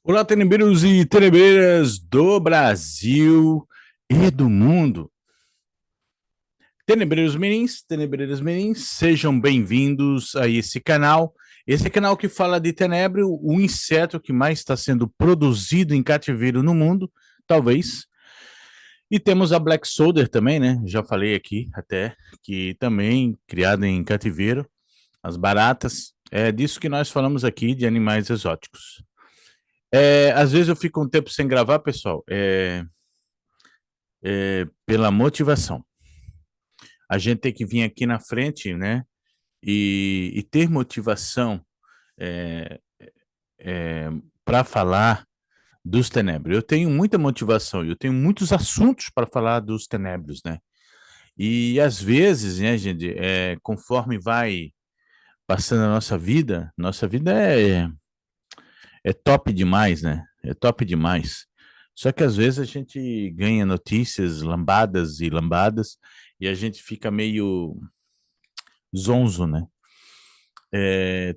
Olá, tenebreiros e tenebreiras do Brasil e do mundo. Tenebreiras mirins, sejam bem-vindos a esse canal. Esse canal que fala de tenebro, o inseto que mais está sendo produzido em cativeiro no mundo, talvez. E temos a Black Soldier também, né? Já falei aqui até, que também criada em cativeiro, as baratas. É disso que nós falamos aqui, de animais exóticos. Às vezes eu fico um tempo sem gravar, pessoal, pela motivação. A gente tem que vir aqui na frente, né, e ter motivação é, para falar dos tenebros. Eu tenho muita motivação, eu tenho muitos assuntos para falar dos tenebros, né? E às vezes, né, gente, conforme vai passando a nossa vida é top demais, né? É top demais. Só que às vezes a gente ganha notícias lambadas e lambadas e a gente fica meio zonzo, né?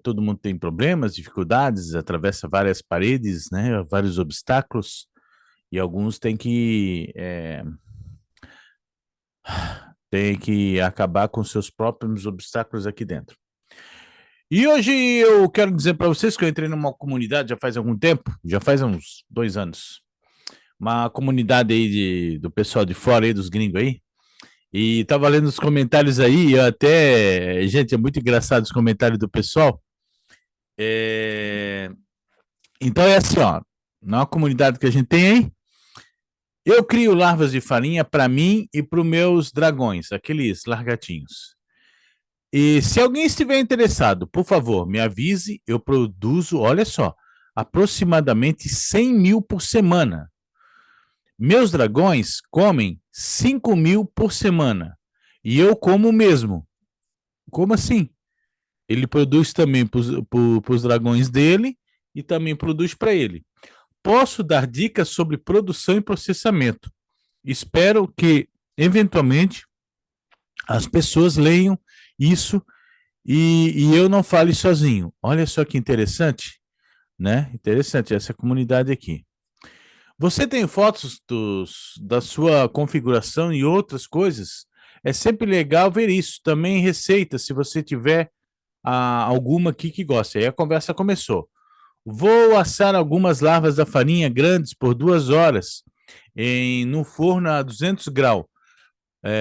Todo mundo tem problemas, dificuldades, atravessa várias paredes, né? Vários obstáculos e alguns têm que acabar com seus próprios obstáculos aqui dentro. E hoje eu quero dizer para vocês que eu entrei numa comunidade já faz algum tempo, já faz uns 2 anos. Uma comunidade aí do pessoal de fora aí, dos gringos aí. E tava lendo os comentários aí, eu até. Gente, é muito engraçado os comentários do pessoal. É, Então é assim, ó. Na comunidade que a gente tem aí, eu crio larvas de farinha para mim e para os meus dragões, aqueles largatinhos. E se alguém estiver interessado, por favor, me avise. Eu produzo, olha só, aproximadamente 100 mil por semana. Meus dragões comem 5 mil por semana. E eu como o mesmo. Como assim? Ele produz também para os dragões dele e também produz para ele. Posso dar dicas sobre produção e processamento. Espero que, eventualmente, as pessoas leiam isso e eu não fale sozinho. Olha só que interessante, né? Interessante essa comunidade aqui. Você tem fotos da sua configuração e outras coisas? É sempre legal ver isso. Também receitas, se você tiver alguma aqui que gosta. Aí a conversa começou. Vou assar algumas larvas da farinha grandes por 2 horas no forno a 200 graus.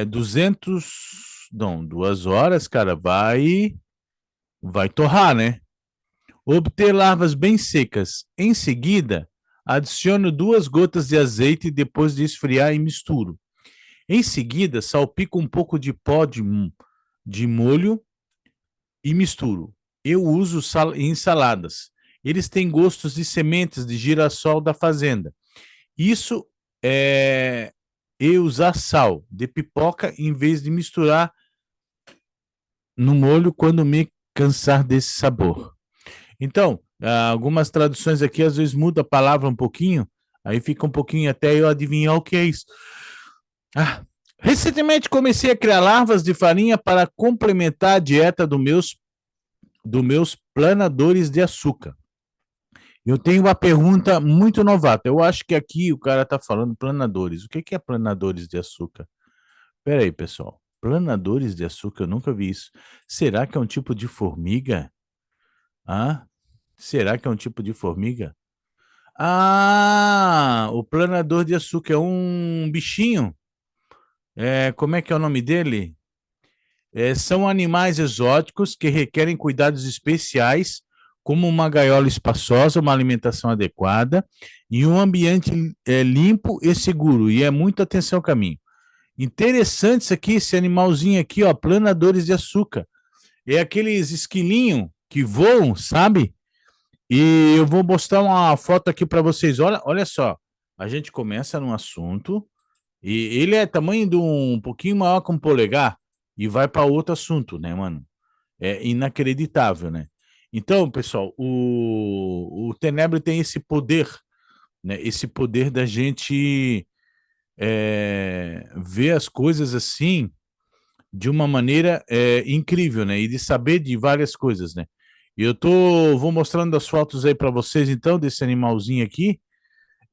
200, não, 2 horas, cara, vai torrar, né? Obter larvas bem secas. Em seguida, adiciono 2 gotas de azeite depois de esfriar e misturo. Em seguida, salpico um pouco de pó de molho e misturo. Eu uso em saladas. Eles têm gostos de sementes de girassol da fazenda. Isso é eu usar sal de pipoca em vez de misturar no molho quando me cansar desse sabor. Então, algumas traduções aqui às vezes muda a palavra um pouquinho, aí fica um pouquinho até eu adivinhar o que é isso. Recentemente comecei a criar larvas de farinha para complementar a dieta dos meus planadores de açúcar. Eu tenho uma pergunta muito novata. Eu acho que aqui o cara está falando planadores. O que é planadores de açúcar? Pera aí, pessoal. Planadores de açúcar, eu nunca vi isso. Será que é um tipo de formiga? Ah, será que é um tipo de formiga? Ah, o planador de açúcar é um bichinho. Como é que é o nome dele? São animais exóticos que requerem cuidados especiais, como uma gaiola espaçosa, uma alimentação adequada e um ambiente limpo e seguro. E é muita atenção ao caminho. Interessante isso aqui, esse animalzinho aqui, ó, planadores de açúcar. É aqueles esquilinhos que voam, sabe? E eu vou mostrar uma foto aqui para vocês. Olha só. A gente começa num assunto e ele é tamanho de um pouquinho maior que um polegar e vai para outro assunto, né, mano? É inacreditável, né? Então, pessoal, o Tenebre tem esse poder, né? Esse poder da gente ver as coisas assim de uma maneira incrível, né? E de saber de várias coisas, né? Vou mostrando as fotos aí para vocês, então, desse animalzinho aqui.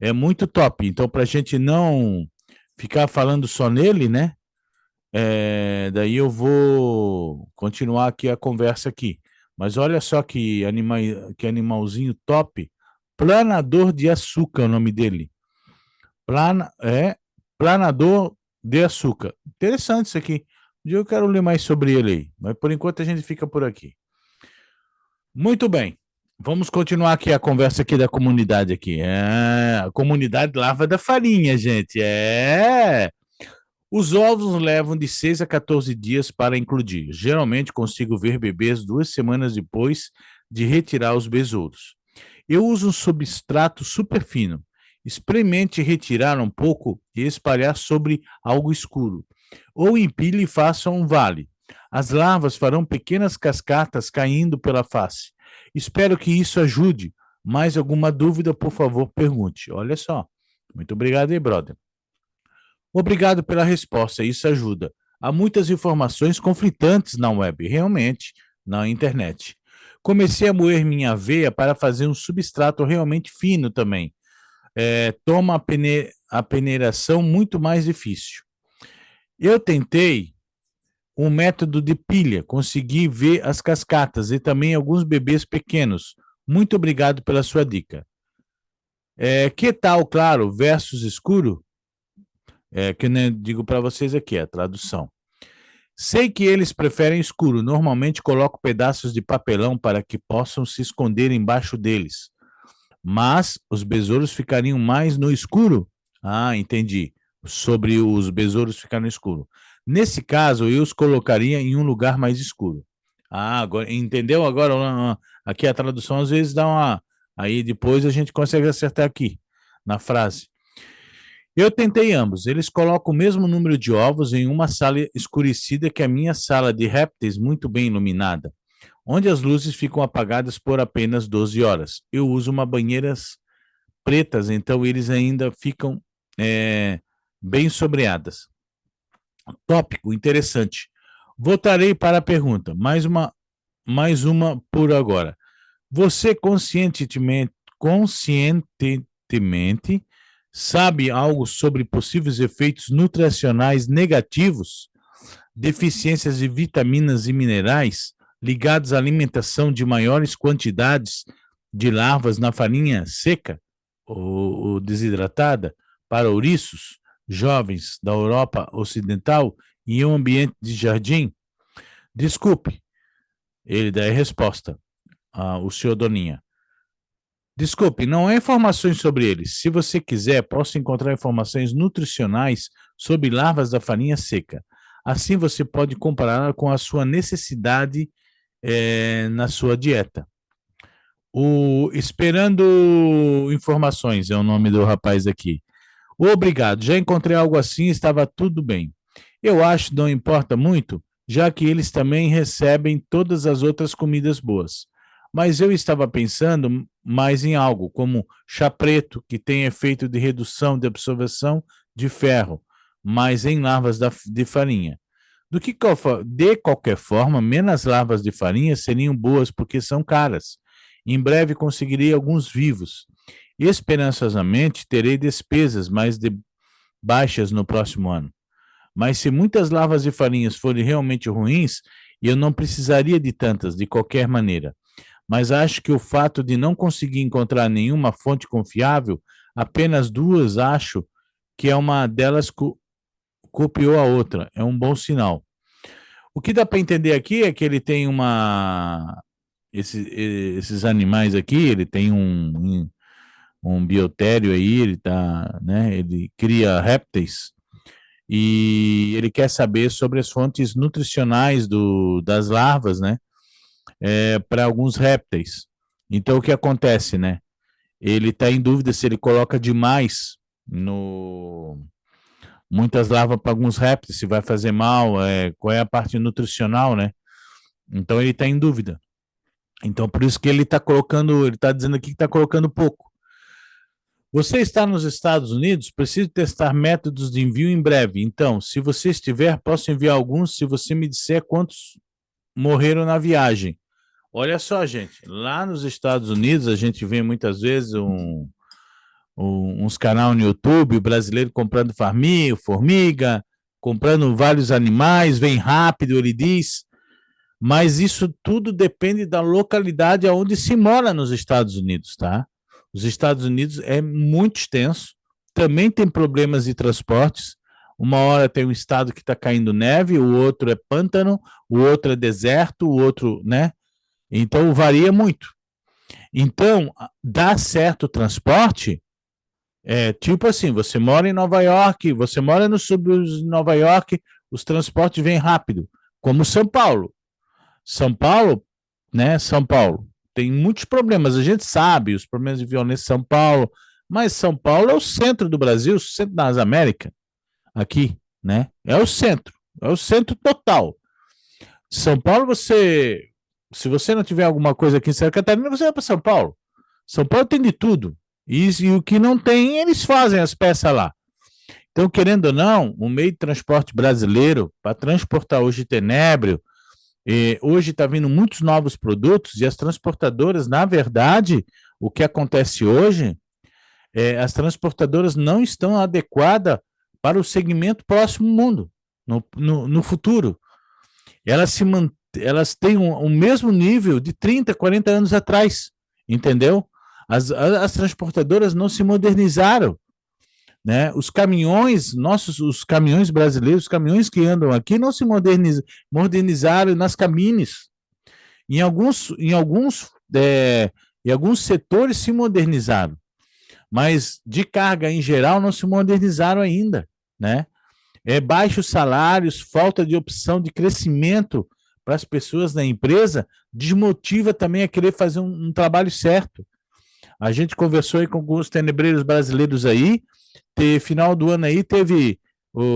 É muito top. Então, para a gente não ficar falando só nele, né? Daí eu vou continuar aqui a conversa aqui. Mas olha só que animalzinho top. Planador de açúcar é o nome dele. Planador de açúcar. Interessante isso aqui. Um dia eu quero ler mais sobre ele aí. Mas por enquanto a gente fica por aqui. Muito bem. Vamos continuar aqui a conversa aqui da comunidade aqui. A comunidade Lava da Farinha, gente. Os ovos levam de 6 a 14 dias para eclodir. Geralmente consigo ver bebês 2 semanas depois de retirar os besouros. Eu uso um substrato super fino. Experimente retirar um pouco e espalhar sobre algo escuro. Ou empilhe e faça um vale. As larvas farão pequenas cascatas caindo pela face. Espero que isso ajude. Mais alguma dúvida, por favor, pergunte. Olha só. Muito obrigado aí, brother. Obrigado pela resposta, isso ajuda. Há muitas informações conflitantes na web, realmente, na internet. Comecei a moer minha aveia para fazer um substrato realmente fino também. Toma a peneiração muito mais difícil. Eu tentei um método de pilha, consegui ver as cascatas e também alguns bebês pequenos. Muito obrigado pela sua dica. Que tal claro versus escuro? Que eu digo para vocês aqui, a tradução. Sei que eles preferem escuro. Normalmente coloco pedaços de papelão para que possam se esconder embaixo deles. Mas os besouros ficariam mais no escuro? Ah, entendi. Sobre os besouros ficar no escuro. Nesse caso, eu os colocaria em um lugar mais escuro. Ah, agora, entendeu? Agora, aqui a tradução às vezes dá uma. Aí depois a gente consegue acertar aqui, na frase. Eu tentei ambos. Eles colocam o mesmo número de ovos em uma sala escurecida que a minha sala de répteis, muito bem iluminada, onde as luzes ficam apagadas por apenas 12 horas. Eu uso uma banheiras pretas, então eles ainda ficam bem sombreadas. Tópico interessante. Voltarei para a pergunta. Mais uma por agora. Você conscientemente sabe algo sobre possíveis efeitos nutricionais negativos, deficiências de vitaminas e minerais ligados à alimentação de maiores quantidades de larvas na farinha seca ou desidratada para ouriços jovens da Europa Ocidental em um ambiente de jardim? Desculpe, ele dá a resposta, o senhor Doninha. Desculpe, não há informações sobre eles. Se você quiser, posso encontrar informações nutricionais sobre larvas da farinha seca. Assim você pode comparar com a sua necessidade na sua dieta. Esperando informações é o nome do rapaz aqui. Obrigado, já encontrei algo assim, estava tudo bem. Eu acho que não importa muito, já que eles também recebem todas as outras comidas boas. Mas eu estava pensando mais em algo, como chá preto, que tem efeito de redução de absorção de ferro, mas em larvas de farinha. De qualquer forma, menos larvas de farinha seriam boas porque são caras. Em breve conseguirei alguns vivos. Esperançosamente, terei despesas mais baixas no próximo ano. Mas se muitas larvas de farinhas forem realmente ruins, eu não precisaria de tantas, de qualquer maneira. Mas acho que o fato de não conseguir encontrar nenhuma fonte confiável, apenas duas, acho que é uma delas copiou a outra. É um bom sinal. O que dá para entender aqui é que ele tem esses animais aqui, ele tem um biotério aí, ele cria répteis e ele quer saber sobre as fontes nutricionais das larvas, né? Para alguns répteis. Então, o que acontece, né? Ele está em dúvida se ele coloca demais muitas larvas para alguns répteis, se vai fazer mal, qual é a parte nutricional, né? Então, ele está em dúvida. Então, por isso que ele está dizendo aqui que está colocando pouco. Você está nos Estados Unidos? Preciso testar métodos de envio em breve. Então, se você estiver, posso enviar alguns se você me disser quantos morreram na viagem. Olha só, gente, lá nos Estados Unidos a gente vê muitas vezes uns canais no YouTube, o brasileiro comprando farminho, formiga, comprando vários animais, vem rápido, ele diz, mas isso tudo depende da localidade onde se mora nos Estados Unidos, tá? Os Estados Unidos é muito extenso, também tem problemas de transportes. Uma hora tem um estado que está caindo neve, o outro é pântano, o outro é deserto, o outro, né? Então varia muito. Então, dá certo o transporte, tipo assim, você mora em Nova York, você mora no subúrbio de Nova York, os transportes vêm rápido, como São Paulo. São Paulo, né? São Paulo tem muitos problemas. A gente sabe os problemas de violência em São Paulo, mas São Paulo é o centro do Brasil, o centro das Américas, aqui, né? É o centro total. São Paulo, se você não tiver alguma coisa aqui em Santa Catarina, você vai para São Paulo. São Paulo tem de tudo. E o que não tem, eles fazem as peças lá. Então, querendo ou não, o meio de transporte brasileiro, para transportar hoje tenebro, hoje está vindo muitos novos produtos e as transportadoras, na verdade, o que acontece hoje, as transportadoras não estão adequadas para o segmento próximo mundo, no futuro. Elas têm o mesmo nível de 30, 40 anos atrás, entendeu? As transportadoras não se modernizaram, né? Os caminhões, os caminhões brasileiros, os caminhões que andam aqui não se modernizaram nas cabines. Em alguns setores se modernizaram, mas de carga em geral não se modernizaram ainda, né? Baixos salários, falta de opção de crescimento para as pessoas na empresa desmotiva também a querer fazer um trabalho certo. A gente conversou aí com alguns tenebreiros brasileiros aí, final do ano aí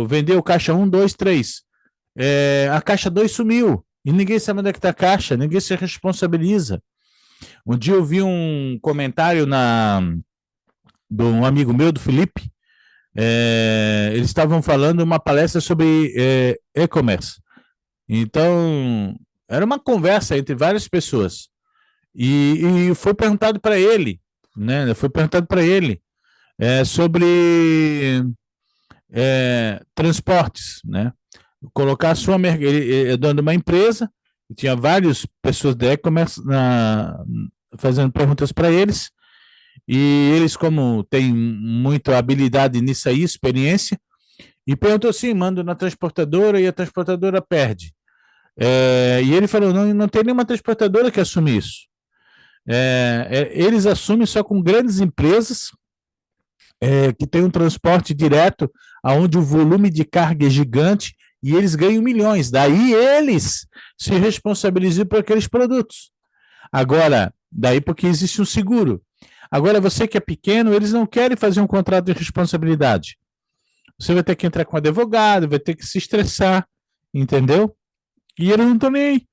vendeu caixa 1, 2, 3. A caixa 2 sumiu, e ninguém sabe onde é que está a caixa, ninguém se responsabiliza. Um dia eu vi um comentário de um amigo meu, do Felipe, eles estavam falando uma palestra sobre e-commerce. Então, era uma conversa entre várias pessoas. E foi perguntado para ele, né? Foi perguntado para ele sobre transportes, né? Colocar a sua ele é dono de uma empresa, e tinha várias pessoas de e-commerce fazendo perguntas para eles, e eles, como têm muita habilidade nisso aí, experiência, e perguntou assim, manda na transportadora e a transportadora perde. E ele falou, não tem nenhuma transportadora que assume isso. Eles assumem só com grandes empresas que tem um transporte direto, onde o volume de carga é gigante e eles ganham milhões. Daí eles se responsabilizam por aqueles produtos. Agora, daí porque existe um seguro. Agora, você que é pequeno, eles não querem fazer um contrato de responsabilidade. Você vai ter que entrar com um advogado, vai ter que se estressar, entendeu? E eles não estão nem aí.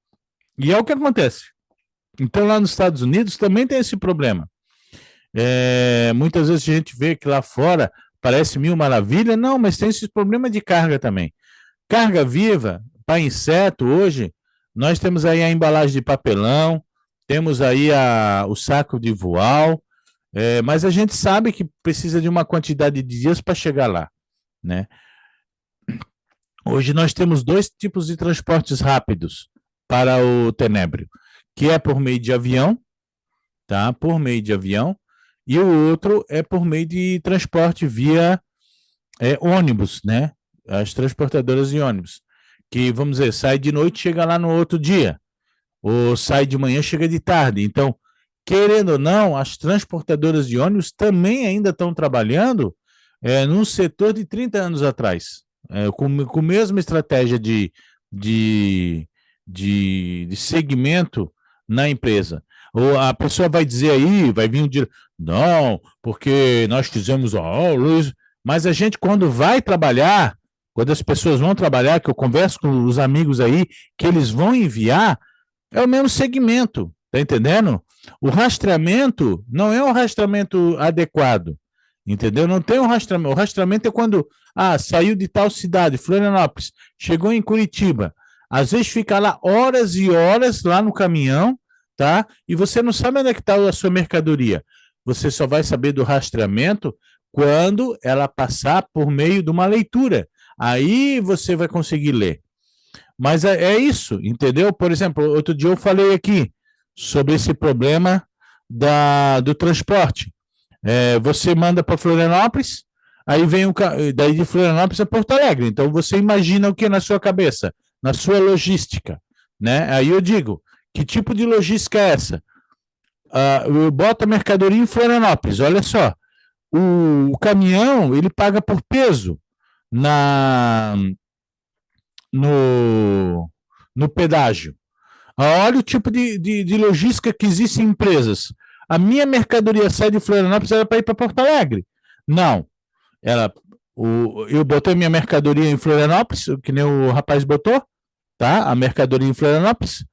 E é o que acontece. Então, lá nos Estados Unidos também tem esse problema. Muitas vezes a gente vê que lá fora parece mil maravilha, não, mas tem esse problema de carga também. Carga viva, para inseto, hoje, nós temos aí a embalagem de papelão, temos aí o saco de voal, mas a gente sabe que precisa de uma quantidade de dias para chegar lá, né? Hoje nós temos 2 tipos de transportes rápidos para o tenebro, que é por meio de avião, tá? Por meio de avião, e o outro é por meio de transporte via ônibus, né? As transportadoras de ônibus, que, vamos dizer, sai de noite e chega lá no outro dia, ou sai de manhã e chega de tarde. Então, querendo ou não, as transportadoras de ônibus também ainda estão trabalhando num setor de 30 anos atrás, com a mesma estratégia de segmento na empresa. Ou a pessoa vai dizer aí, vai vir um dia, não, porque nós fizemos Luiz, mas a gente, quando vai trabalhar, quando as pessoas vão trabalhar, que eu converso com os amigos aí, que eles vão enviar, é o mesmo segmento, tá entendendo? O rastreamento não é um rastreamento adequado, entendeu? Não tem um rastreamento. O rastreamento é quando saiu de tal cidade, Florianópolis, chegou em Curitiba. Às vezes fica lá horas e horas lá no caminhão, tá? E você não sabe onde é que está a sua mercadoria. Você só vai saber do rastreamento quando ela passar por meio de uma leitura. Aí você vai conseguir ler. Mas é isso, entendeu? Por exemplo, outro dia eu falei aqui sobre esse problema do transporte. Você manda para Florianópolis, aí vem daí de Florianópolis a Porto Alegre. Então você imagina o que na sua cabeça, na sua logística, né? Aí eu digo, que tipo de logística é essa? Eu boto a mercadoria em Florianópolis, olha só, o caminhão ele paga por peso na no pedágio. Olha o tipo de logística que existe em empresas. A minha mercadoria sai de Florianópolis era para ir para Porto Alegre. Não. Eu botei minha mercadoria em Florianópolis, que nem o rapaz botou, tá? A mercadoria em Florianópolis.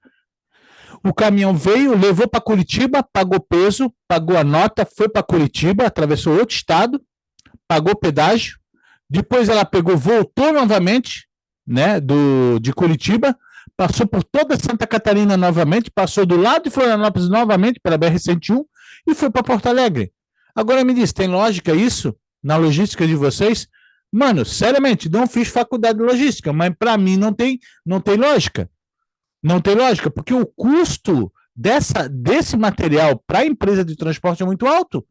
O caminhão veio, levou para Curitiba, pagou peso, pagou a nota, foi para Curitiba, atravessou outro estado, pagou pedágio. Depois ela pegou, voltou novamente, né, de Curitiba, passou por toda Santa Catarina novamente, passou do lado de Florianópolis novamente, pela BR-101, e foi para Porto Alegre. Agora me diz, tem lógica isso na logística de vocês? Mano, seriamente, não fiz faculdade de logística, mas para mim não tem lógica. Não tem lógica, porque o custo desse material para a empresa de transporte é muito alto.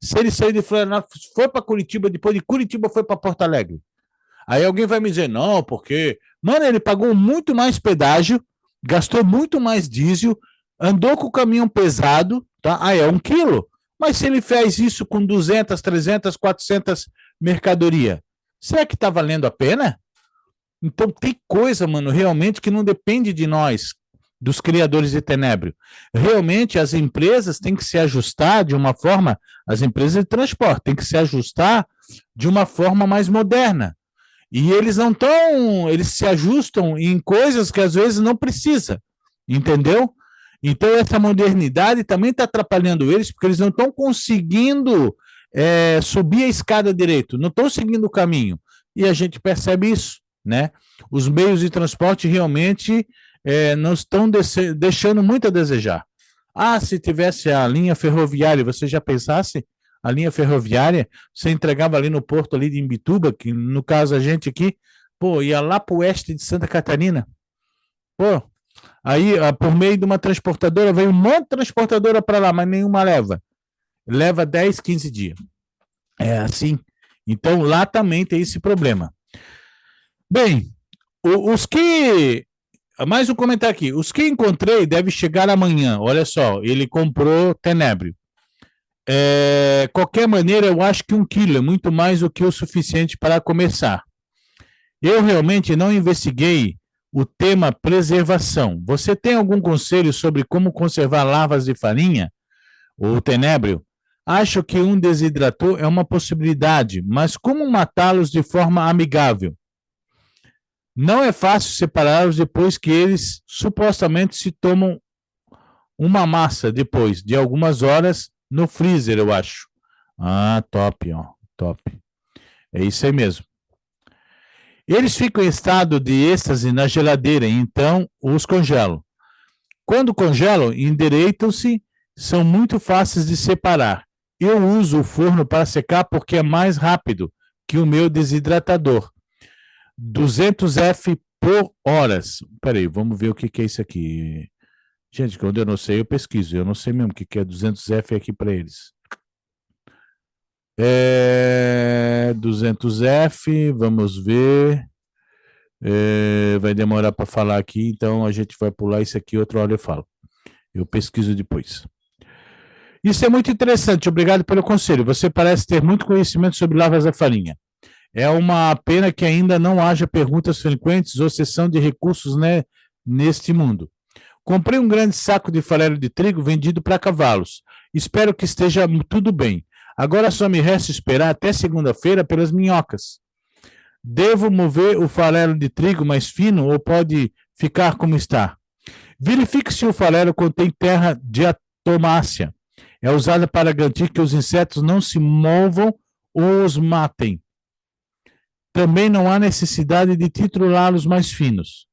Se ele sair de Florianópolis, foi para Curitiba, depois de Curitiba foi para Porto Alegre. Aí alguém vai me dizer, não, porque, mano, ele pagou muito mais pedágio, gastou muito mais diesel, andou com o caminhão pesado, tá? É 1 quilo. Mas se ele fez isso com 200, 300, 400 mercadoria, será que está valendo a pena? Então tem coisa, mano, realmente que não depende de nós, dos criadores de Tenebrio. Realmente as empresas têm que se ajustar de uma forma, as empresas de transporte têm que se ajustar de uma forma mais moderna. E eles não estão, eles se ajustam em coisas que às vezes não precisa, entendeu? Então essa modernidade também está atrapalhando eles, porque eles não estão conseguindo subir a escada direito, não estão seguindo o caminho. E a gente percebe isso, né? Os meios de transporte realmente não estão deixando muito a desejar. Se tivesse a linha ferroviária, você já pensasse? A linha ferroviária, você entregava ali no porto ali de Imbituba, que no caso a gente aqui, pô, ia lá para o oeste de Santa Catarina. Pô, aí por meio de uma transportadora, veio um monte de transportadora para lá, mas nenhuma leva. Leva 10, 15 dias. É assim. Então lá também tem esse problema. Bem, os que... Mais um comentário aqui. Os que encontrei devem chegar amanhã. Olha só, ele comprou Tenebrio. Qualquer maneira, eu acho que 1 quilo é muito mais do que o suficiente para começar. Eu realmente não investiguei o tema preservação. Você tem algum conselho sobre como conservar larvas de farinha ou tenebrio? Acho que um desidrator é uma possibilidade, mas como matá-los de forma amigável? Não é fácil separá-los depois que eles supostamente se tomam uma massa depois de algumas horas no freezer, eu acho. Top, ó, top. É isso aí mesmo. Eles ficam em estado de êxtase na geladeira, então os congelo. Quando congelo, endireitam-se, são muito fáceis de separar. Eu uso o forno para secar porque é mais rápido que o meu desidratador. 200 F por horas. Peraí, vamos ver o que é isso aqui. Gente, quando eu não sei, eu pesquiso. Eu não sei mesmo o que é 200 F aqui para eles. 200 F, vamos ver. Vai demorar para falar aqui, então a gente vai pular isso aqui, outra hora eu falo. Eu pesquiso depois. Isso é muito interessante, obrigado pelo conselho. Você parece ter muito conhecimento sobre larvas da farinha. É uma pena que ainda não haja perguntas frequentes ou sessão de recursos, né, neste mundo. Comprei um grande saco de farelo de trigo vendido para cavalos. Espero que esteja tudo bem. Agora só me resta esperar até segunda-feira pelas minhocas. Devo mover o farelo de trigo mais fino ou pode ficar como está? Verifique se o farelo contém terra diatomácea. É usada para garantir que os insetos não se movam ou os matem. Também não há necessidade de tritulá-los mais finos.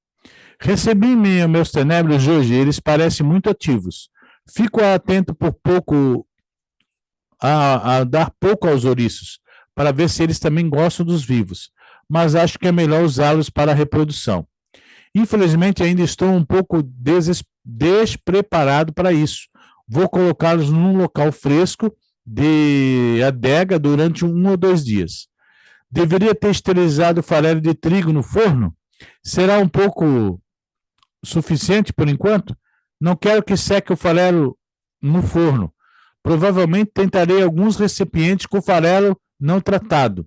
Recebi meus tenébrios hoje e eles parecem muito ativos. Fico atento por pouco a dar pouco aos ouriços, para ver se eles também gostam dos vivos, mas acho que é melhor usá-los para a reprodução. Infelizmente, ainda estou um pouco despreparado para isso. Vou colocá-los num local fresco de adega durante 1 ou 2 dias. Deveria ter esterilizado o farelo de trigo no forno? Será um pouco suficiente por enquanto? Não quero que seque o farelo no forno. Provavelmente tentarei alguns recipientes com farelo não tratado.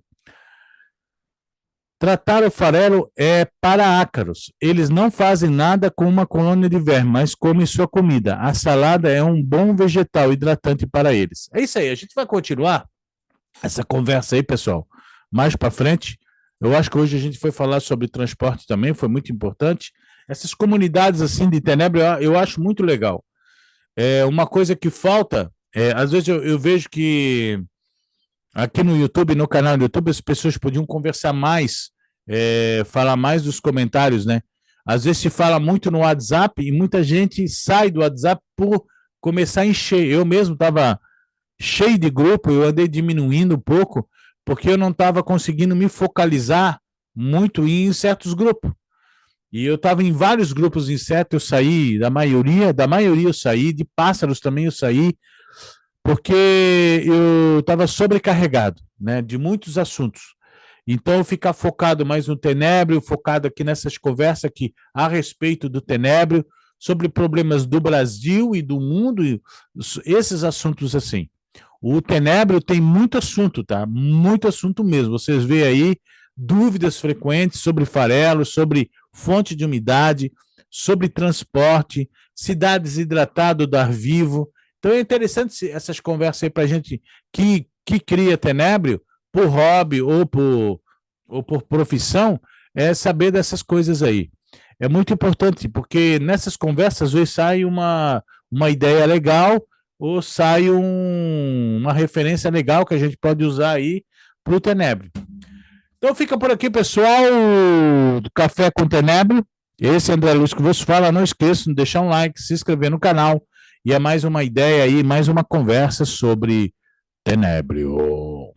Tratar o farelo é para ácaros. Eles não fazem nada com uma colônia de verme, mas comem sua comida. A salada é um bom vegetal hidratante para eles. É isso aí, a gente vai continuar essa conversa aí, pessoal, mais para frente. Eu acho que hoje a gente foi falar sobre transporte também, foi muito importante. Essas comunidades assim de Tenebra, eu acho muito legal. É uma coisa que falta, às vezes eu vejo que aqui no YouTube, no canal do YouTube, as pessoas podiam conversar mais, falar mais dos comentários, né? Às vezes se fala muito no WhatsApp e muita gente sai do WhatsApp por começar a encher. Eu mesmo estava cheio de grupo, eu andei diminuindo um pouco, porque eu não estava conseguindo me focalizar muito em certos grupos. E eu estava em vários grupos de inseto, eu saí, da maioria eu saí, de pássaros também eu saí, porque eu estava sobrecarregado, né, de muitos assuntos. Então, ficar focado mais no tenébrio, focado aqui nessas conversas aqui a respeito do tenébrio, sobre problemas do Brasil e do mundo, esses assuntos assim. O tenébrio tem muito assunto, tá? Muito assunto mesmo. Vocês veem aí dúvidas frequentes sobre farelo, sobre fonte de umidade, sobre transporte, se dá desidratado ou dar vivo. Então é interessante essas conversas aí para a gente que cria tenébrio, por hobby ou por profissão, saber dessas coisas aí. É muito importante, porque nessas conversas às vezes sai uma ideia legal ou sai uma referência legal que a gente pode usar aí para o tenébrio. Então fica por aqui, pessoal, do Café com Tenebro. Esse é André Luz que vos fala. Não esqueça de deixar um like, se inscrever no canal. E é mais uma ideia aí, mais uma conversa sobre tenébrio.